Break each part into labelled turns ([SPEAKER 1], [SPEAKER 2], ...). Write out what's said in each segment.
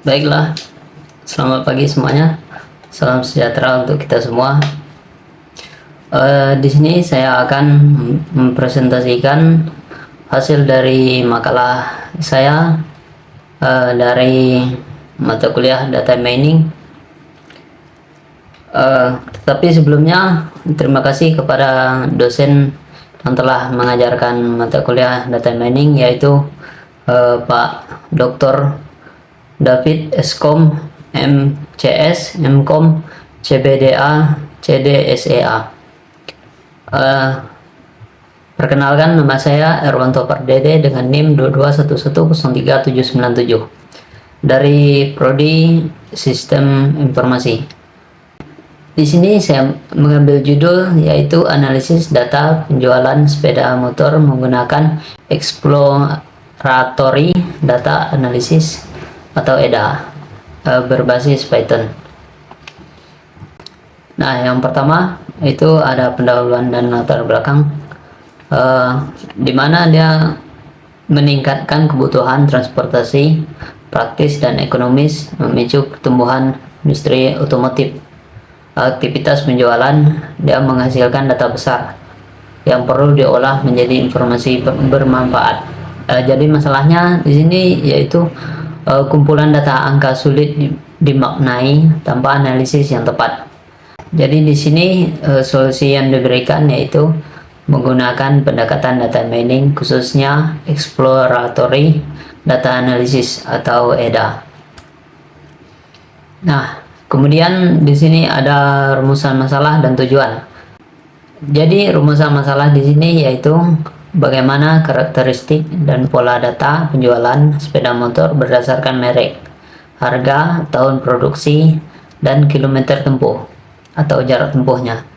[SPEAKER 1] Baiklah, selamat pagi semuanya. Salam sejahtera untuk kita semua. Di sini saya akan mempresentasikan hasil dari makalah saya dari mata kuliah Data Mining. Tetapi sebelumnya, terima kasih kepada dosen yang telah mengajarkan mata kuliah Data Mining, yaitu Pak Dr. David Eskom, MCS, MCom, CBDA, CDSEA. Perkenalkan, nama saya Erwanto Pardede dengan NIM 221103797 dari Prodi Sistem Informasi. Di sini saya mengambil judul yaitu analisis data penjualan sepeda motor menggunakan exploratory data analysis atau EDA berbasis Python. Nah, yang pertama itu ada pendahuluan dan latar belakang, di mana dia meningkatkan kebutuhan transportasi praktis dan ekonomis, memicu pertumbuhan industri otomotif. Aktivitas penjualan dia menghasilkan data besar yang perlu diolah menjadi informasi bermanfaat. Jadi masalahnya di sini yaitu kumpulan data angka sulit dimaknai tanpa analisis yang tepat. Jadi di sini solusi yang diberikan yaitu menggunakan pendekatan data mining, khususnya exploratory data analysis atau EDA. Nah, kemudian di sini ada rumusan masalah dan tujuan. Jadi rumusan masalah di sini yaitu bagaimana karakteristik dan pola data penjualan sepeda motor berdasarkan merek, harga, tahun produksi, dan kilometer tempuh atau jarak tempuhnya.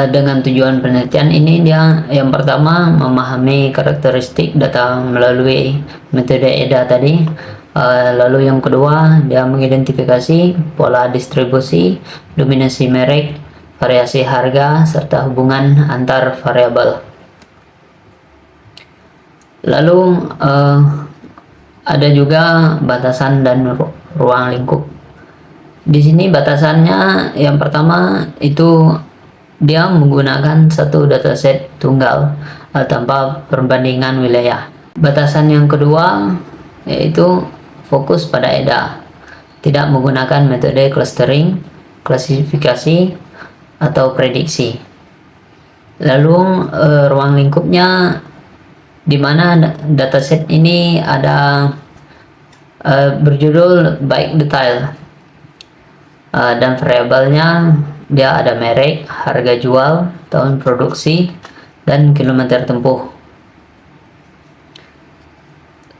[SPEAKER 1] Dengan tujuan penelitian ini, dia yang pertama memahami karakteristik data melalui metode EDA tadi. Lalu yang kedua, dia mengidentifikasi pola distribusi, dominasi merek, variasi harga, serta hubungan antar variabel. Lalu ada juga batasan dan ruang lingkup. Di sini batasannya yang pertama itu dia menggunakan satu dataset tunggal tanpa perbandingan wilayah. Batasan yang kedua yaitu fokus pada EDA, tidak menggunakan metode clustering, klasifikasi, atau prediksi. Lalu ruang lingkupnya, di mana dataset ini ada berjudul baik detail, dan variabelnya dia ada merek, harga jual, tahun produksi, dan kilometer tempuh.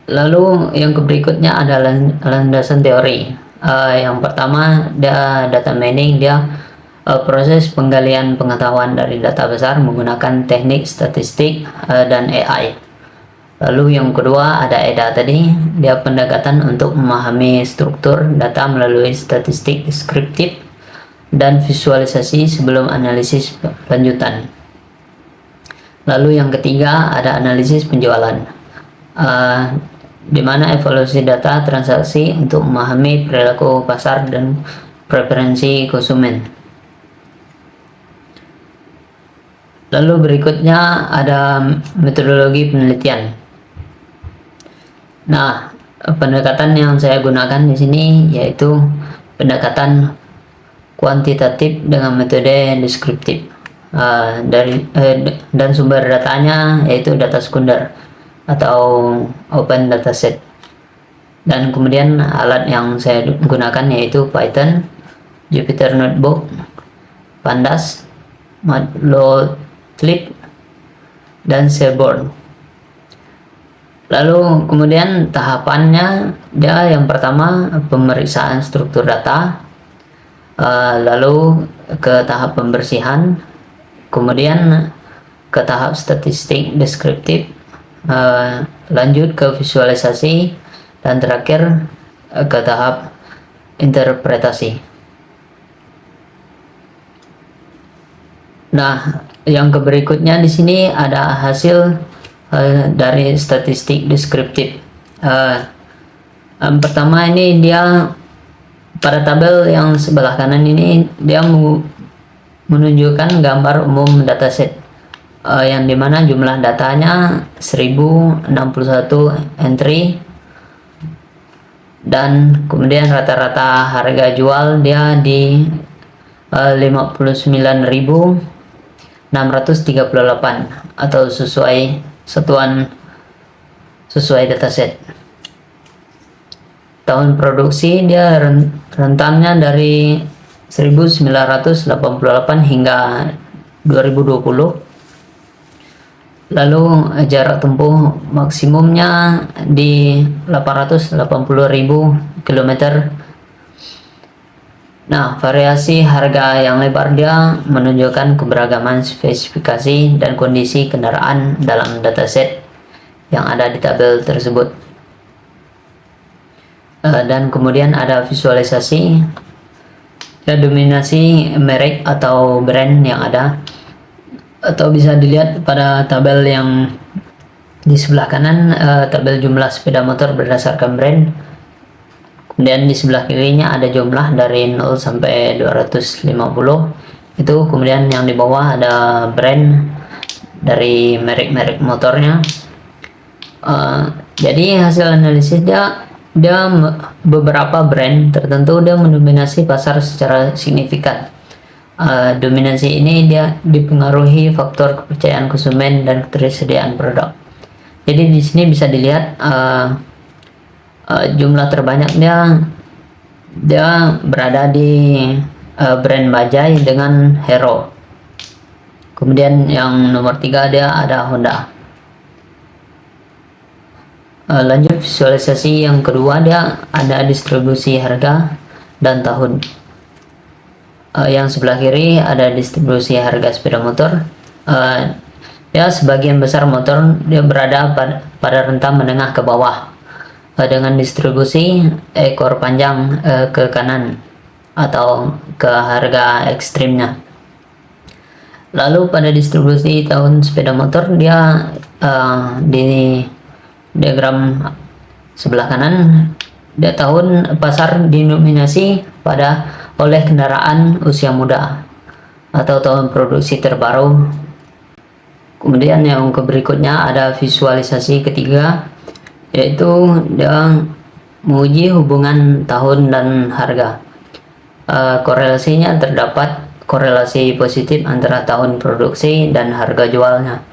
[SPEAKER 1] Lalu yang berikutnya ada landasan teori. Yang pertama, data mining, dia proses penggalian pengetahuan dari data besar menggunakan teknik statistik dan AI. Lalu yang kedua ada EDA tadi, dia pendekatan untuk memahami struktur data melalui statistik deskriptif dan visualisasi sebelum analisis lanjutan. Lalu yang ketiga ada analisis penjualan, di mana evaluasi data transaksi untuk memahami perilaku pasar dan preferensi konsumen. Lalu berikutnya ada metodologi penelitian. Nah, pendekatan yang saya gunakan di sini yaitu pendekatan kuantitatif dengan metode deskriptif. Dan sumber datanya yaitu data sekunder atau open dataset. Dan kemudian alat yang saya gunakan yaitu Python, Jupyter Notebook, Pandas, Matplotlib, dan Seaborn. Lalu kemudian tahapannya, dia yang pertama pemeriksaan struktur data, lalu ke tahap pembersihan, kemudian ke tahap statistik deskriptif, lanjut ke visualisasi, dan terakhir ke tahap interpretasi. Nah, yang berikutnya di sini ada hasil dari statistik deskriptif. Pertama ini dia pada tabel yang sebelah kanan ini dia menunjukkan gambar umum dataset yang dimana jumlah datanya 1061 entry, dan kemudian rata-rata harga jual dia di 59.638 atau sesuai dataset. Tahun produksi dia rentannya dari 1988 hingga 2020. Lalu jarak tempuh maksimumnya di 880.000 km. Nah, variasi harga yang lebar dia menunjukkan keberagaman spesifikasi dan kondisi kendaraan dalam dataset yang ada di tabel tersebut. Dan kemudian ada visualisasi ya, dominasi merek atau brand yang ada, atau bisa dilihat pada tabel yang di sebelah kanan, tabel jumlah sepeda motor berdasarkan brand. Kemudian di sebelah kirinya ada jumlah dari 0 sampai 250 itu. Kemudian yang di bawah ada brand dari merek-merek motornya. Jadi hasil analisis dia beberapa brand tertentu dia mendominasi pasar secara signifikan. Dominasi ini dia dipengaruhi faktor kepercayaan konsumen dan ketersediaan produk. Jadi di sini bisa dilihat jumlah terbanyak dia berada di brand Bajaj dengan Hero. Kemudian yang nomor 3 dia ada Honda. Lanjut visualisasi yang kedua, dia ada distribusi harga dan tahun. Yang sebelah kiri ada distribusi harga sepeda motor. Ya, sebagian besar motor dia berada pada rentang menengah ke bawah dengan distribusi ekor panjang ke kanan atau ke harga ekstrimnya. Lalu pada distribusi tahun sepeda motor dia di diagram sebelah kanan dia tahun pasar didominasi oleh kendaraan usia muda atau tahun produksi terbaru. Kemudian yang berikutnya ada visualisasi ketiga, yaitu dia menguji hubungan tahun dan harga. Korelasinya terdapat korelasi positif antara tahun produksi dan harga jualnya,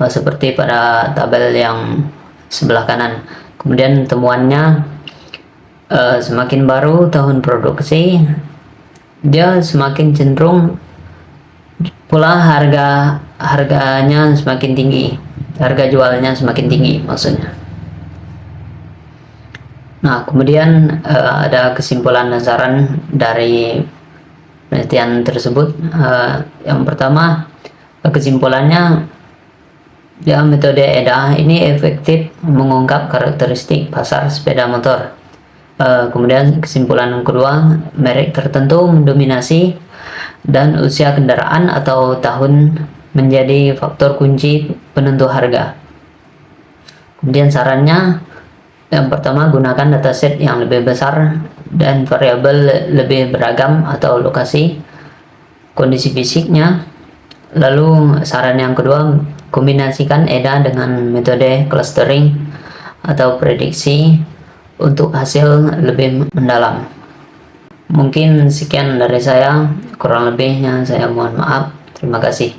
[SPEAKER 1] seperti pada tabel yang sebelah kanan. Kemudian temuannya semakin baru tahun produksi dia semakin cenderung pula harganya semakin tinggi, harga jualnya semakin tinggi maksudnya. Nah, kemudian ada kesimpulan saran dari penelitian tersebut. Yang pertama, kesimpulannya ya, metode EDA ini efektif mengungkap karakteristik pasar sepeda motor. Kemudian kesimpulan yang kedua, merek tertentu mendominasi dan usia kendaraan atau tahun menjadi faktor kunci penentu harga. Kemudian sarannya, yang pertama, gunakan dataset yang lebih besar dan variabel lebih beragam atau lokasi kondisi fisiknya. Lalu saran yang kedua, kombinasikan EDA dengan metode clustering atau prediksi untuk hasil lebih mendalam. Mungkin sekian dari saya, kurang lebihnya saya mohon maaf. Terima kasih.